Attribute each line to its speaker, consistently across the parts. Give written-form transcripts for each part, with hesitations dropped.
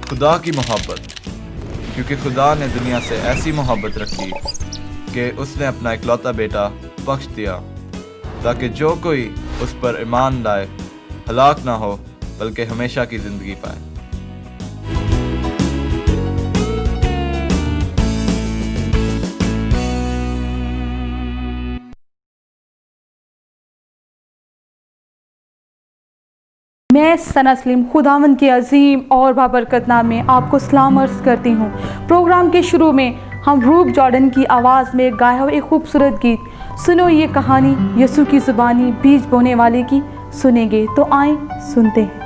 Speaker 1: خدا کی محبت، کیونکہ خدا نے دنیا سے ایسی محبت رکھی کہ اس نے اپنا اکلوتا بیٹا بخش دیا، تاکہ جو کوئی اس پر ایمان لائے ہلاک نہ ہو بلکہ ہمیشہ کی زندگی پائے۔
Speaker 2: میں ثنا سلیم خداوند کے عظیم اور بابرکت نام میں آپ کو سلام عرض کرتی ہوں۔ پروگرام کے شروع میں ہم روپ جارڈن کی آواز میں گایا ہوا ایک خوبصورت گیت سنو یہ کہانی یسوع کی زبانی بیج بونے والے کی سنیں گے، تو آئیں سنتے ہیں۔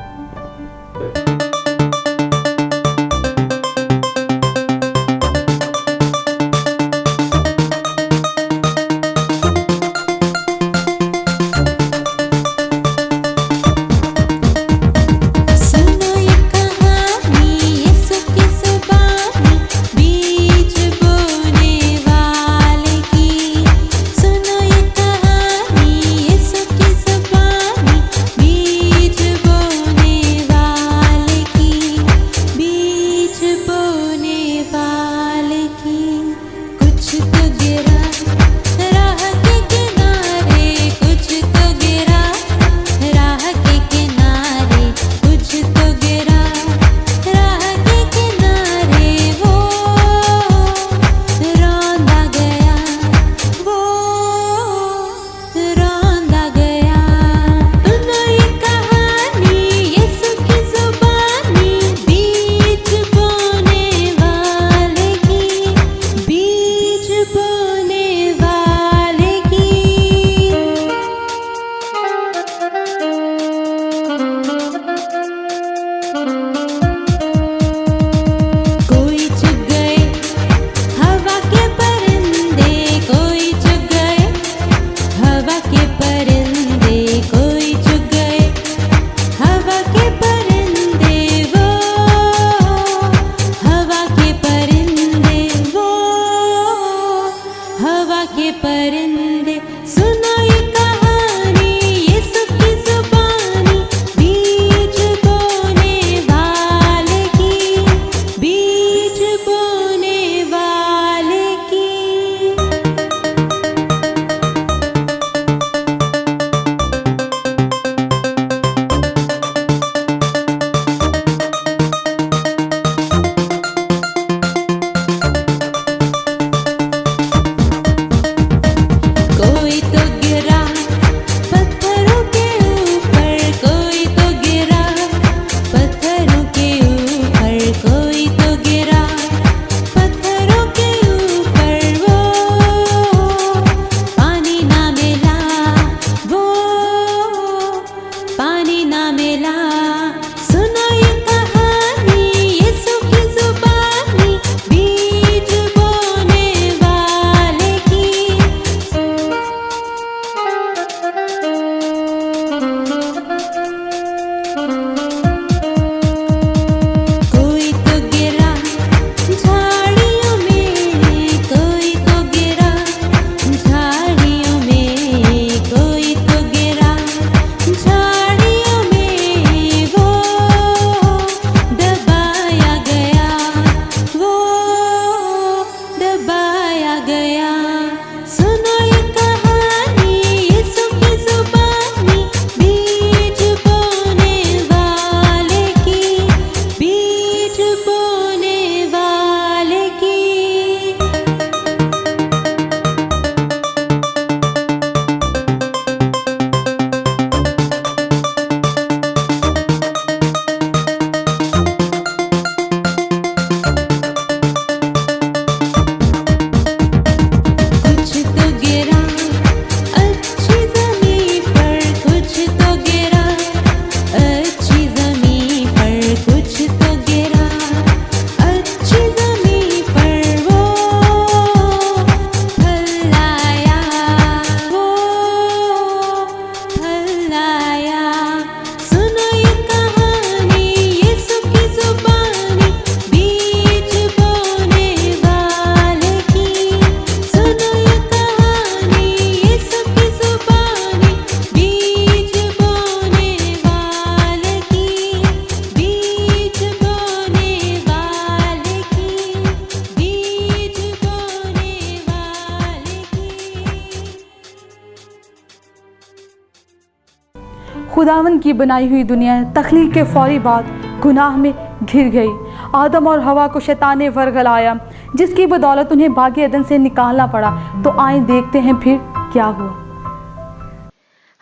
Speaker 2: खुदावन की बनाई हुई दुनिया तख्लीक के फौरी बाद गुनाह में घिर गई। आदम और हवा को शैतान ने वर्गलाया, जिसकी बदौलत उन्हें बाग़ एदन से निकालना पड़ा। तो आइए देखते हैं फिर क्या हुआ।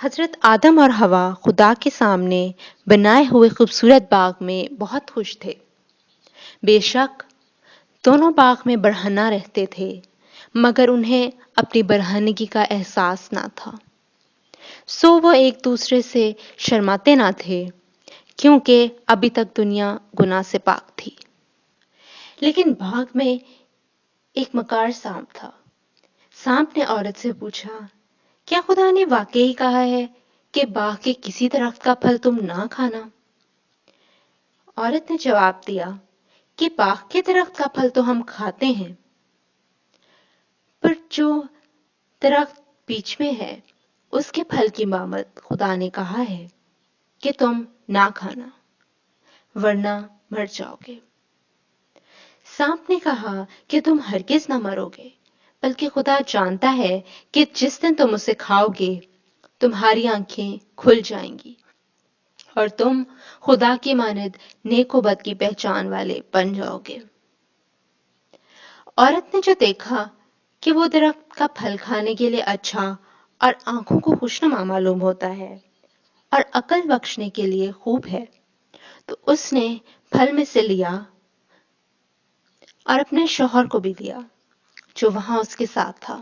Speaker 3: हजरत आदम और हवा खुदा के सामने बनाए हुए खूबसूरत बाग में बहुत खुश थे। बेशक दोनों बाग में बरहना रहते थे, मगर उन्हें अपनी बरहनगी का एहसास ना था। सो वो एक दूसरे से शर्माते ना थे, क्योंकि अभी तक दुनिया गुनाह से पाक थी। लेकिन बाग में एक मकार सांप था। सांप ने औरत से पूछा, क्या खुदा ने वाकई कहा है कि बाग के किसी दरख्त का फल तुम ना खाना? औरत ने जवाब दिया कि बाग के दरख्त का फल तो हम खाते हैं, पर जो दरख्त बीच में है उसके फल की मामद खुदा ने कहा है कि तुम ना खाना, वरना मर जाओगे। सांप ने कहा कि तुम हरगिज ना मरोगे, बल्कि खुदा जानता है कि जिस दिन तुम उसे खाओगे तुम्हारी आंखें खुल जाएंगी और तुम खुदा की मानद नेक व बद की पहचान वाले बन जाओगे। औरत ने जो देखा कि वो दरख्त का फल खाने के लिए अच्छा और आंखों को खुशनुमा मालूम होता है और अकल बख्शने के लिए खूब है, तो उसने फल में से लिया और अपने शौहर को भी दिया जो वहां उसके साथ था,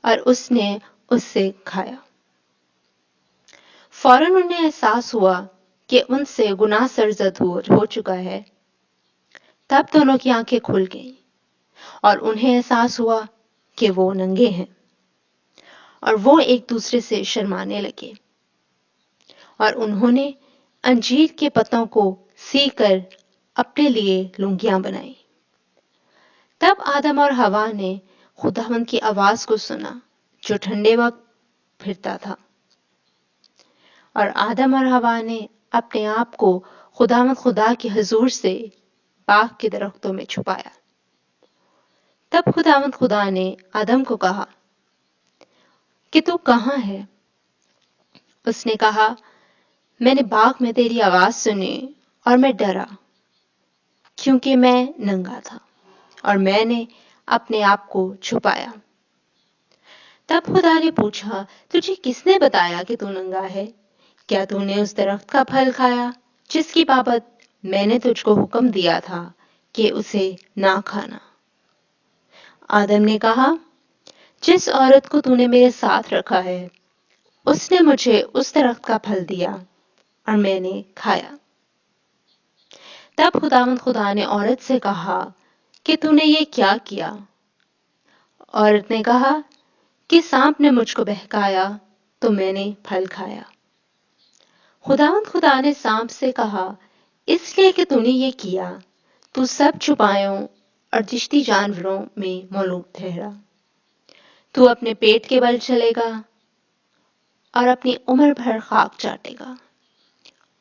Speaker 3: और उसने उससे खाया। फौरन उन्हें एहसास हुआ कि उनसे गुनाह सरजद हो चुका है। तब दोनों की आंखें खुल गईं और उन्हें एहसास हुआ कि वो नंगे हैं, और वो एक दूसरे से शर्माने लगे और उन्होंने अंजीर के पत्तों को सी कर अपने लिए लुंगियां बनाई। तब आदम और हवा ने खुदावंद की आवाज को सुना जो ठंडे वक्त फिरता था, और आदम और हवा ने अपने आप को खुदावंद खुदा के हुजूर से बाग के दरख्तों में छुपाया। तब खुदावंद खुदा ने आदम को कहा कि तू कहाँ है? उसने कहा, मैंने बाग में तेरी आवाज सुनी और मैं डरा, क्योंकि मैं नंगा था और मैंने अपने आप को छुपाया। तब खुदा ने पूछा, तुझे किसने बताया कि तू नंगा है? क्या तूने उस दरख्त का फल खाया जिसकी बाबत मैंने तुझको हुक्म दिया था कि उसे ना खाना? आदम ने कहा, जिस औरत को तूने मेरे साथ रखा है उसने मुझे उस दरख्त का फल दिया और मैंने खाया। तब खुदावंद खुदा ने औरत से कहा कि तूने ये क्या किया? औरत ने कहा कि सांप ने मुझको बहकाया तो मैंने फल खाया। खुदावंद खुदा ने सांप से कहा, इसलिए कि तूने ये किया तू सब चुपायों और जिश्ती जानवरों में मालूम ठहरा। तू अपने पेट के बल चलेगा और अपनी उम्र भर खाक चाटेगा,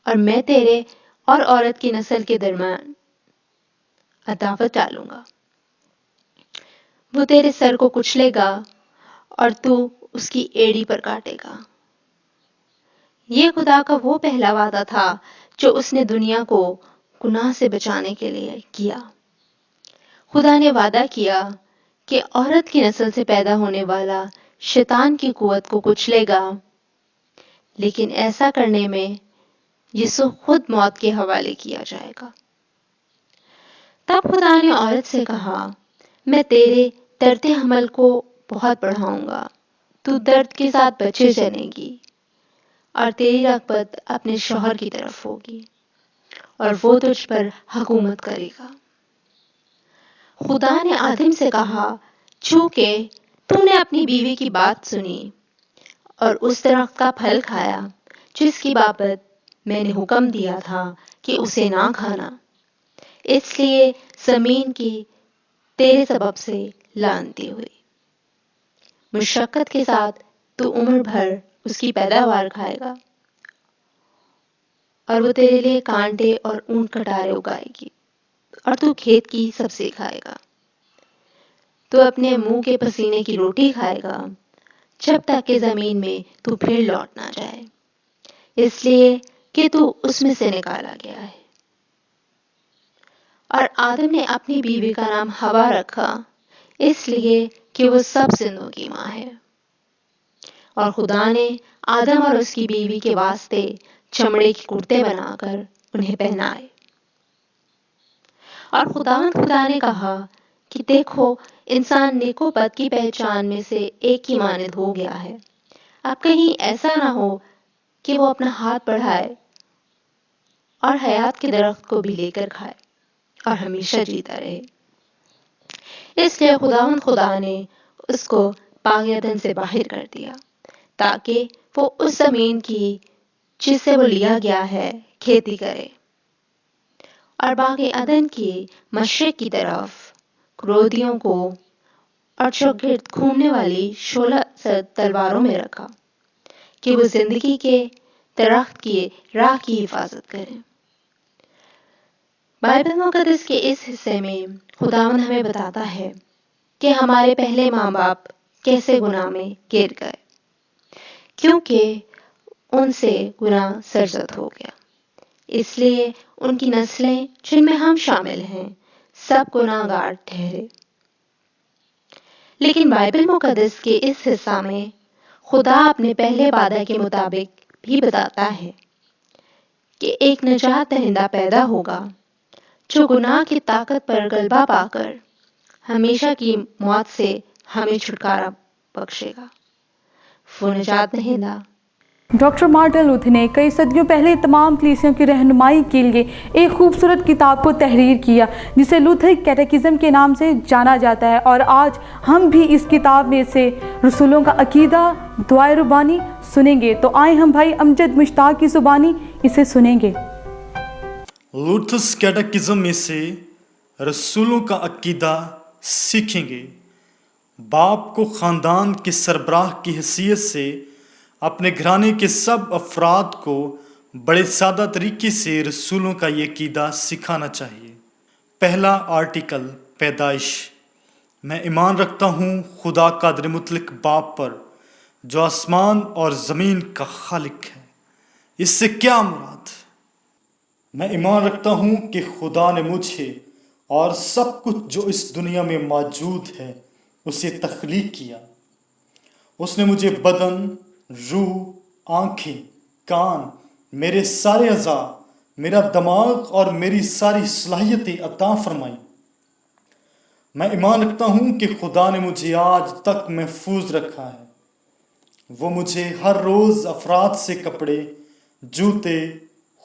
Speaker 3: और मैं तेरे और औरत की नस्ल के दरमियान अदावत डालूंगा। वो तेरे सर को कुचलेगा और तू उसकी एड़ी पर काटेगा। ये खुदा का वो पहला वादा था जो उसने दुनिया को गुनाह से बचाने के लिए किया। खुदा ने वादा किया कि औरत की नस्ल से पैदा होने वाला शैतान की कुवत को कुचलेगा, लेकिन ऐसा करने में यीशु खुद मौत के हवाले किया जाएगा। तब खुदा ने औरत से कहा, मैं तेरे दर्द हमल को बहुत बढ़ाऊंगा, तू दर्द के साथ बच्चे जनेगी और तेरी रगबत अपने शौहर की तरफ होगी और वो तुझ पर हुकूमत करेगा। खुदा ने आदम से कहा, चूंकि तूने अपनी बीवी की बात सुनी और उस दरख्त का फल खाया जिसकी बाबत मैंने हुक्म दिया था कि उसे ना खाना, इसलिए जमीन की तेरे सबब से लानती हुई। मुशक्कत के साथ तू उम्र भर उसकी पैदावार खाएगा और वो तेरे लिए कांटे और ऊंट कटारे उगाएगी और तू खेत की सब्जी खाएगा। तू अपने मुंह के पसीने की रोटी खाएगा जब तक कि जमीन में तू फिर लौट ना जाए, इसलिए कि तू उसमें से निकाला गया है। और आदम ने अपनी बीवी का नाम हवा रखा, इसलिए कि वो सब जिंदों की माँ है। और खुदा ने आदम और उसकी बीवी के वास्ते चमड़े के कुर्ते बनाकर उन्हें पहनाए। और खुदा ने कहा कि देखो, इंसान नेको बद की पहचान में से एक की मानद हो गया है। अब कहीं ऐसा ना हो कि वो अपना हाथ बढ़ाए और हयात के दरख्त को भी लेकर खाए और हमेशा जीता रहे। इसलिए खुदा ने उसको पाक अदन से बाहर कर दिया, ताकि वो उस जमीन की जिससे वो लिया गया है खेती करे। और बाग अदन के मशरिक की तरफ क्रोधियों को और चौगिर्द घूमने वाली 16 तलवारों में रखा कि वो जिंदगी के दरख्त की राह की हिफाजत करें। बाइबल मुकद्दस के इस हिस्से में खुदावंद हमें बताता है कि हमारे पहले माँ बाप कैसे गुनाह में गिर गए, क्योंकि उनसे गुनाह सरजद हो गया। इसलिए उनकी नस्लें, जिनमें हम शामिल हैं, सब गुनाहगार ठहरे। लेकिन बाइबल मुकद्दस के इस हिस्सा में खुदा अपने पहले वादा के मुताबिक भी बताता है कि एक निजात दहिंदा पैदा होगा जो गुनाह की ताकत पर गलबा पाकर हमेशा की मौत से हमें छुटकारा बख्शेगा। वो निजात दहिंदा
Speaker 2: डॉक्टर मार्टिन लूथर ने कई सदियों पहले तमाम कलीसियों की रहनुमाई के लिए एक खूबसूरत किताब को तहरीर किया, जिसे लूथर कैटेकिज्म के नाम से जाना जाता है। और आज हम भी इस किताब में से रसूलों का अकीदा, दुआए रुबानी सुनेंगे। तो आए हम भाई अमजद मुश्ताक की ज़ुबानी इसे सुनेंगे।
Speaker 4: लूथर्स कैटेकिज्म में से रसूलों का अकीदा सीखेंगे। बाप को ख़ानदान के सरबराह की हैसियत से अपने घराने के सब अफराद को बड़े सादा तरीके से रसूलों का ये अकीदा सिखाना चाहिए। पहला आर्टिकल, पैदाइश। मैं ईमान रखता हूँ खुदा कादिर मुतलक बाप पर, जो आसमान और ज़मीन का खालिक है। इससे क्या मुराद? मैं ईमान रखता हूँ कि खुदा ने मुझे और सब कुछ जो इस दुनिया में मौजूद है उसे तख्लीक किया। उसने मुझे बदन, रूह, आँखें, कान, मेरे सारे अज़ा, मेरा दिमाग और मेरी सारी सलाहियतें अता फरमाई। मैं ईमान रखता हूँ कि खुदा ने मुझे आज तक महफूज रखा है। वो मुझे हर रोज़ अफराद से कपड़े, जूते,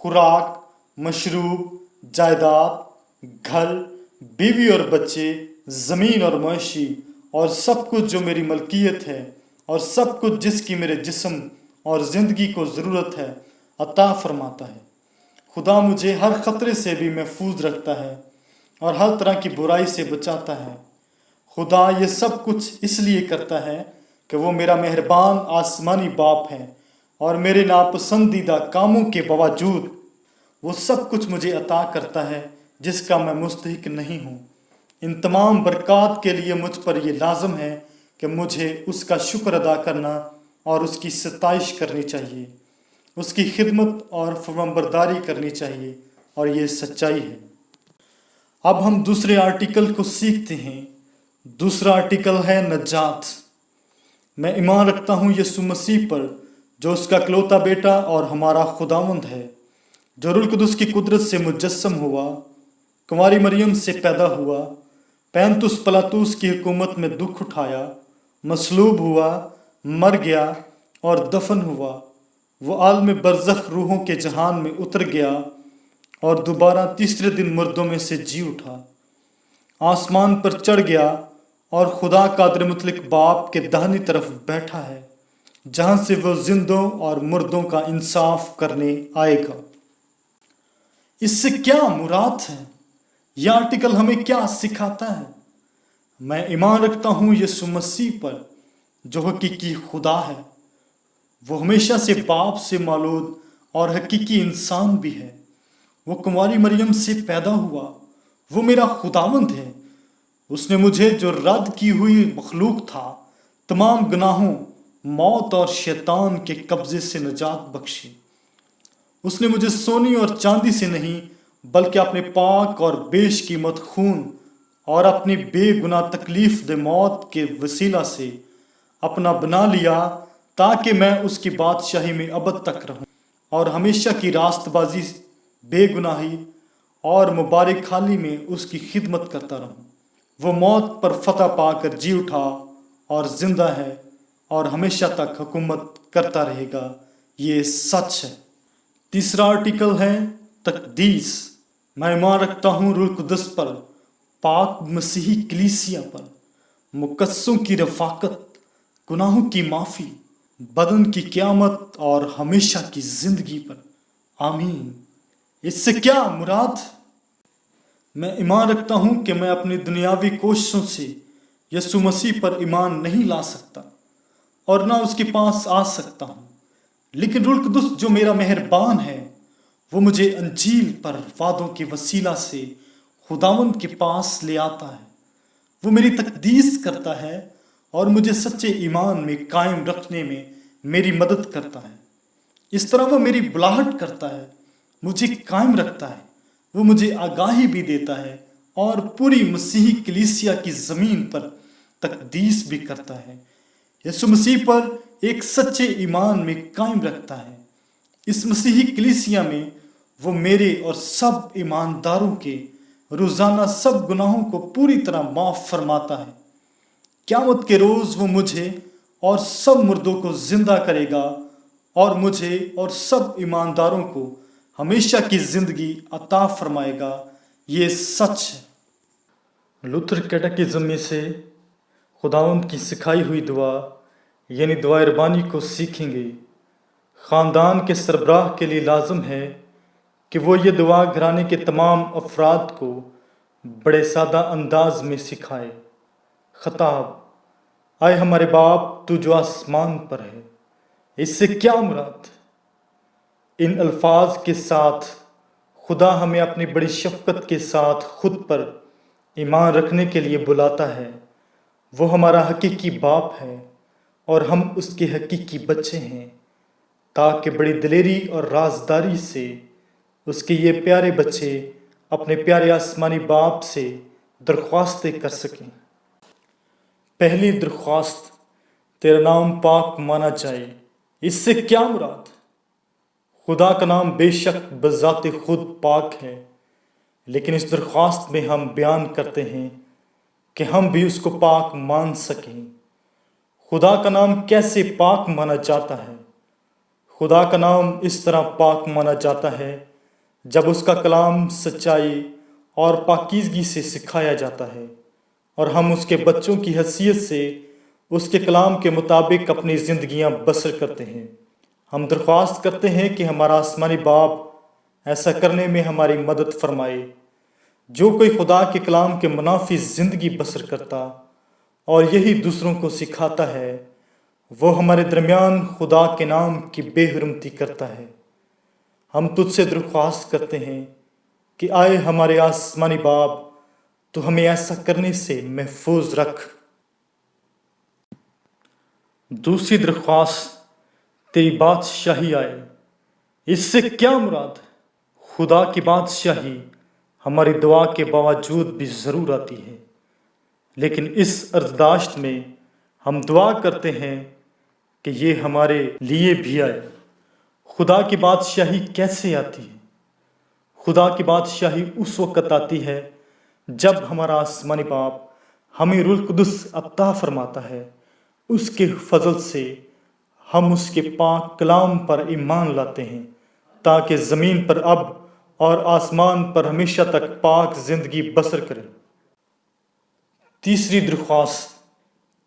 Speaker 4: खुराक, मशरूब, जायदाद, घर, बीवी और बच्चे, ज़मीन और मवेशी और सब कुछ जो मेरी मलकियत है और सब कुछ जिसकी मेरे जिस्म और ज़िंदगी को ज़रूरत है अता फरमाता है। खुदा मुझे हर ख़तरे से भी महफूज रखता है और हर तरह की बुराई से बचाता है। खुदा ये सब कुछ इसलिए करता है कि वो मेरा मेहरबान आसमानी बाप है और मेरे नापसंदीदा कामों के बावजूद वो सब कुछ मुझे अता करता है जिसका मैं मुस्तहिक नहीं हूँ। इन तमाम बरक़ात के लिए मुझ पर यह लाजम है कि मुझे उसका शुक्र अदा करना और उसकी सताइश करनी चाहिए, उसकी खिदमत और फरमाबरदारी करनी चाहिए, और ये सच्चाई है। अब हम दूसरे आर्टिकल को सीखते हैं। दूसरा आर्टिकल है नजात। मैं ईमान रखता हूँ यीशु मसीह पर, जो उसका इकलौता बेटा और हमारा खुदावंद है, जो रूह कुदस की कुदरत से मुजस्सम हुआ, कुंवारी मरियम से पैदा हुआ, पैंतुस पलातुस की हुकूमत में दुख उठाया, मसलूब हुआ, मर गया और दफन हुआ। वो आलम बरज़ख रूहों के जहान में उतर गया और दोबारा तीसरे दिन मुर्दों में से जी उठा, आसमान पर चढ़ गया और खुदा कादिर मुतलक बाप के दाहिनी तरफ बैठा है, जहाँ से वो जिंदों और मुर्दों का इंसाफ करने आएगा। इससे क्या मुराद है? यह आर्टिकल हमें क्या सिखाता है? मैं ईमान रखता हूँ यीशु मसीह पर, जो हकीकी खुदा है। वो हमेशा से बाप से मालूद और हकीकी इंसान भी है। वो कुंवारी मरियम से पैदा हुआ। वो मेरा खुदावंद है। उसने मुझे, जो रद्द की हुई मखलूक था, तमाम गुनाहों, मौत और शैतान के कब्जे से निजात बख्शी उसने मुझे सोने और चांदी से नहीं बल्कि अपने पाक और बेशकीमत खून और अपनी बेगुनाह तकलीफ दे मौत के वसीला से अपना बना लिया, ताकि मैं उसकी बादशाही में अबद तक रहूं और हमेशा की रास्तबाजी, बेगुनाही और मुबारक खाली में उसकी खिदमत करता रहूं। वो मौत पर फतह पाकर जी उठा और जिंदा है और हमेशा तक हुकूमत करता रहेगा। ये सच है। तीसरा आर्टिकल है तकदीस। मैं ईमान रखता हूँ रूह कुदस पर, पाक मसीही कलीसिया पर, मुकद्दसों की रफाकत, गुनाहों की माफ़ी, बदन की क़यामत और हमेशा की ज़िंदगी पर। आमीन। इससे क्या मुराद? मैं ईमान रखता हूँ कि मैं अपनी दुनियावी कोशिशों से यसु मसीह पर ईमान नहीं ला सकता और ना उसके पास आ सकता हूँ, लेकिन रूह कुदस जो मेरा मेहरबान है वो मुझे अंजील पर वादों के वसीला से खुदावंद के पास ले आता है। वो मेरी तकदीस करता है और मुझे सच्चे ईमान में कायम रखने में मेरी मदद करता है। इस तरह वो मेरी बुलाहट करता है, मुझे कायम रखता है। वो मुझे आगाही भी देता है और पूरी मसीही कलीसिया की ज़मीन पर तकदीस भी करता है। यसु मसीह पर एक सच्चे ईमान में कायम रखता है। इस मसीही कलीसिया में वो मेरे और सब ईमानदारों के रोज़ाना सब गुनाहों को पूरी तरह माफ़ फरमाता है। क़यामत के रोज़ वो मुझे और सब मुर्दों को ज़िंदा करेगा और मुझे और सब ईमानदारों को हमेशा की ज़िंदगी अता फरमाएगा। ये सच है। लूथर कैटेकिज्म में से खुदावंद की सिखाई हुई दुआ यानी दुआ रबानी को सीखेंगे। ख़ानदान के सरबराह के लिए लाजम है कि वो ये दुआ घराने के तमाम अफराद को बड़े सादा अंदाज में सिखाए। खताब, आए हमारे बाप तू जो आसमान पर है। इससे क्या मुराद? इन अल्फाज के साथ खुदा हमें अपनी बड़ी शफ़क़त के साथ खुद पर ईमान रखने के लिए बुलाता है। वो हमारा हकीकी बाप है और हम उसके हकीकी बच्चे हैं, ताकि बड़ी दिलेरी और राजदारी से उसके ये प्यारे बच्चे अपने प्यारे आसमानी बाप से दरख्वास्तें कर सकें। पहली दरख्वास्त, तेरा नाम पाक माना जाए। इससे क्या मुराद? खुदा का नाम बेशक बज़ाते खुद पाक है, लेकिन इस दरख्वास्त में हम बयान करते हैं कि हम भी उसको पाक मान सकें। खुदा का नाम कैसे पाक माना जाता है? खुदा का नाम इस तरह पाक माना जाता है जब उसका कलाम सच्चाई और पाकीज़गी से सिखाया जाता है और हम उसके बच्चों की हैसियत से उसके कलाम के मुताबिक अपनी ज़िंदगियां बसर करते हैं। हम दरख्वास्त करते हैं कि हमारा आसमानी बाप ऐसा करने में हमारी मदद फरमाए। जो कोई खुदा के कलाम के मुनाफी ज़िंदगी बसर करता और यही दूसरों को सिखाता है, वो हमारे दरमियान खुदा के नाम की बेहुरमती करता है। हम तुझसे दरख्वास्त करते हैं कि आए हमारे आसमानी बाप, तो हमें ऐसा करने से महफूज रख। दूसरी दरख्वास्त, तेरी बादशाही आए। इससे क्या मुराद? खुदा की बादशाही हमारी दुआ के बावजूद भी ज़रूर आती है, लेकिन इस अर्जदाश्त में हम दुआ करते हैं कि ये हमारे लिए भी आए। खुदा की बादशाही कैसे आती है? खुदा की बादशाही उस वक़्त आती है जब हमारा आसमानी बाप हमें रूह कुदस अता फरमाता है। उसके फजल से हम उसके पाक कलाम पर ईमान लाते हैं, ताकि ज़मीन पर अब और आसमान पर हमेशा तक पाक ज़िंदगी बसर करें। तीसरी दरख्वास्त,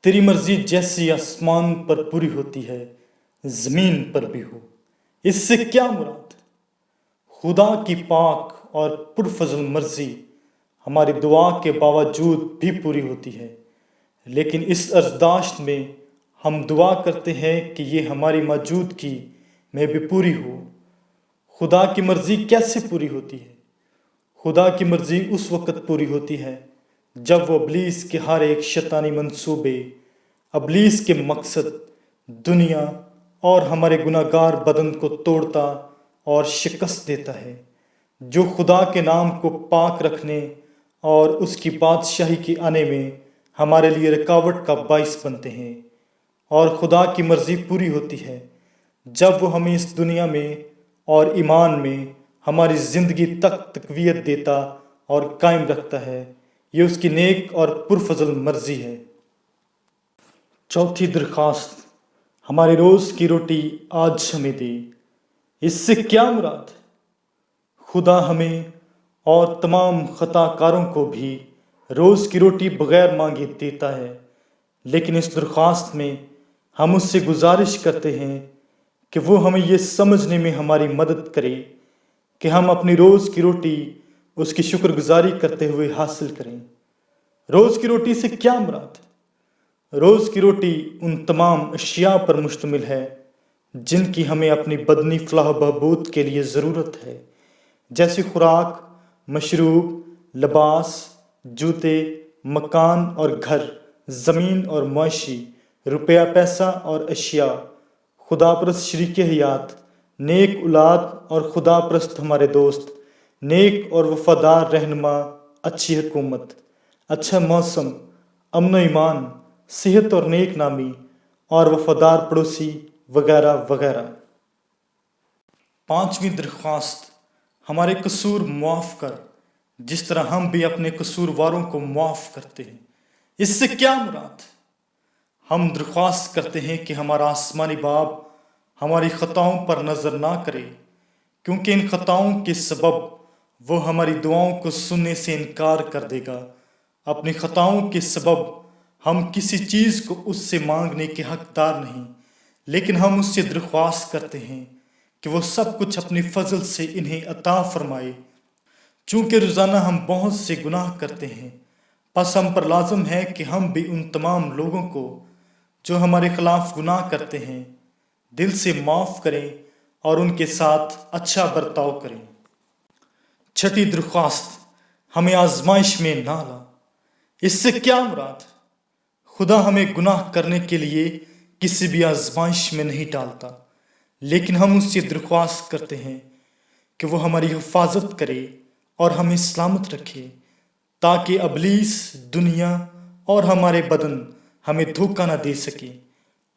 Speaker 4: तेरी मर्ज़ी जैसी आसमान पर पूरी होती है ज़मीन पर भी हो। इससे क्या मुराद? खुदा की पाक और पुरफजल मर्ज़ी हमारी दुआ के बावजूद भी पूरी होती है, लेकिन इस अर्जदाश्त में हम दुआ करते हैं कि ये हमारी मौजूदगी में भी पूरी हो। खुदा की मर्ज़ी कैसे पूरी होती है? खुदा की मर्ज़ी उस वक़्त पूरी होती है जब वो इब्लीस के हर एक शैतानी मंसूबे, इब्लीस के मकसद, दुनिया और हमारे गुनाहगार बदन को तोड़ता, اور شکست دیتا ہے، جو خدا کے نام کو پاک رکھنے اور اس کی بادشاہی کے آنے میں ہمارے لیے رکاوٹ کا باعث بنتے ہیں۔ اور خدا کی مرضی پوری ہوتی ہے جب وہ ہمیں اس دنیا میں اور ایمان میں ہماری زندگی تک تقویت دیتا اور قائم رکھتا ہے۔ یہ اس کی نیک اور پرفضل مرضی ہے۔ چوتھی درخواست، ہماری روز کی روٹی آج ہمیں دے۔ اس سے کیا مراد؟ خدا ہمیں اور تمام خطا کاروں کو بھی روز کی روٹی بغیر مانگے دیتا ہے، لیکن اس درخواست میں ہم اس سے گزارش کرتے ہیں کہ وہ ہمیں یہ سمجھنے میں ہماری مدد کرے کہ ہم اپنی روز کی روٹی اس کی شکر گزاری کرتے ہوئے حاصل کریں۔ روز کی روٹی سے کیا مراد؟ روز کی روٹی ان تمام اشیاء پر مشتمل ہے جن کی ہمیں اپنی بدنی فلاح و بہبود کے لیے ضرورت ہے، جیسے خوراک، مشروب، لباس، جوتے، مکان اور گھر، زمین اور معاشی، روپیہ پیسہ اور اشیاء، خدا پرست شریک حیات، نیک اولاد اور خدا پرست ہمارے دوست، نیک اور وفادار رہنما، اچھی حکومت، اچھا موسم، امن و ایمان، صحت اور نیک نامی اور وفادار پڑوسی وغیرہ وغیرہ۔ پانچویں درخواست، ہمارے قصور معاف کر جس طرح ہم بھی اپنے قصورواروں کو معاف کرتے ہیں۔ اس سے کیا مراد؟ ہم درخواست کرتے ہیں کہ ہمارا آسمانی باپ ہماری خطاؤں پر نظر نہ کرے، کیونکہ ان خطاؤں کے سبب وہ ہماری دعاؤں کو سننے سے انکار کر دے گا۔ اپنی خطاؤں کے سبب ہم کسی چیز کو اس سے مانگنے کے حقدار نہیں، لیکن ہم اس سے درخواست کرتے ہیں کہ وہ سب کچھ اپنی فضل سے انہیں عطا فرمائے۔ چونکہ روزانہ ہم بہت سے گناہ کرتے ہیں، پس ہم پر لازم ہے کہ ہم بھی ان تمام لوگوں کو جو ہمارے خلاف گناہ کرتے ہیں دل سے معاف کریں اور ان کے ساتھ اچھا برتاؤ کریں۔ چھٹی درخواست، ہمیں آزمائش میں نہ لا۔ اس سے کیا مراد؟ خدا ہمیں گناہ کرنے کے لیے کسی بھی آزمائش میں نہیں ڈالتا، لیکن ہم اس سے درخواست کرتے ہیں کہ وہ ہماری حفاظت کرے اور ہمیں سلامت رکھے، تاکہ ابلیس، دنیا اور ہمارے بدن ہمیں دھوکہ نہ دے سکے،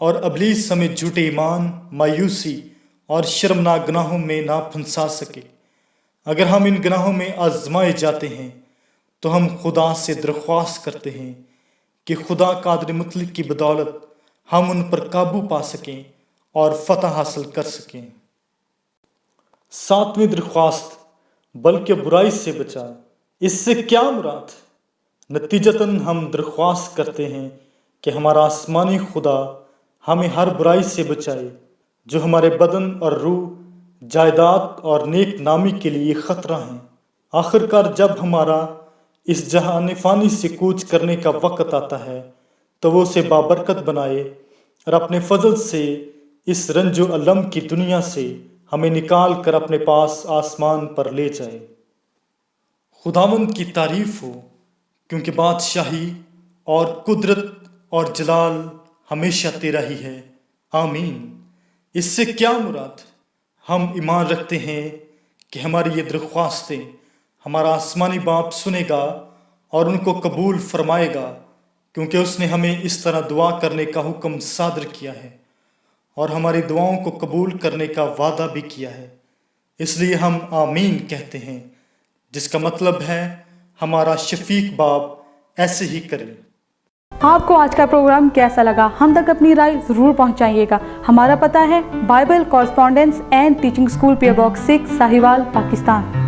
Speaker 4: اور ابلیس ہمیں جھوٹے ایمان، مایوسی اور شرمناک گناہوں میں نہ پھنسا سکے۔ اگر ہم ان گناہوں میں آزمائے جاتے ہیں تو ہم خدا سے درخواست کرتے ہیں کہ خدا قادر مطلق کی بدولت ہم ان پر قابو پا سکیں اور فتح حاصل کر سکیں۔ ساتویں درخواست، بلکہ برائی سے بچا۔ اس سے کیا مراد؟ نتیجتاً ہم درخواست کرتے ہیں کہ ہمارا آسمانی خدا ہمیں ہر برائی سے بچائے جو ہمارے بدن اور روح، جائیداد اور نیک نامی کے لیے خطرہ ہیں۔ آخر کار جب ہمارا اس جہان فانی سے کوچ کرنے کا وقت آتا ہے تو وہ اسے بابرکت بنائے اور اپنے فضل سے اس رنج و الم کی دنیا سے ہمیں نکال کر اپنے پاس آسمان پر لے جائے۔ خداوند کی تعریف ہو، کیونکہ بادشاہی اور قدرت اور جلال ہمیشہ تیرا ہی ہے، آمین۔ اس سے کیا مراد؟ ہم ایمان رکھتے ہیں کہ ہماری یہ درخواستیں ہمارا آسمانی باپ سنے گا اور ان کو قبول فرمائے گا، کیونکہ اس نے ہمیں اس طرح دعا کرنے کا حکم صادر کیا ہے اور ہماری دعاؤں کو قبول کرنے کا وعدہ بھی کیا ہے۔ اس لیے ہم آمین کہتے ہیں، جس کا مطلب ہے ہمارا شفیق باپ ایسے ہی کرے۔
Speaker 2: آپ کو آج کا پروگرام کیسا لگا؟ ہم تک اپنی رائے ضرور پہنچائیے گا۔ ہمارا پتہ ہے Bible correspondence and teaching school, P O box 6، Sahiwal, Pakistan.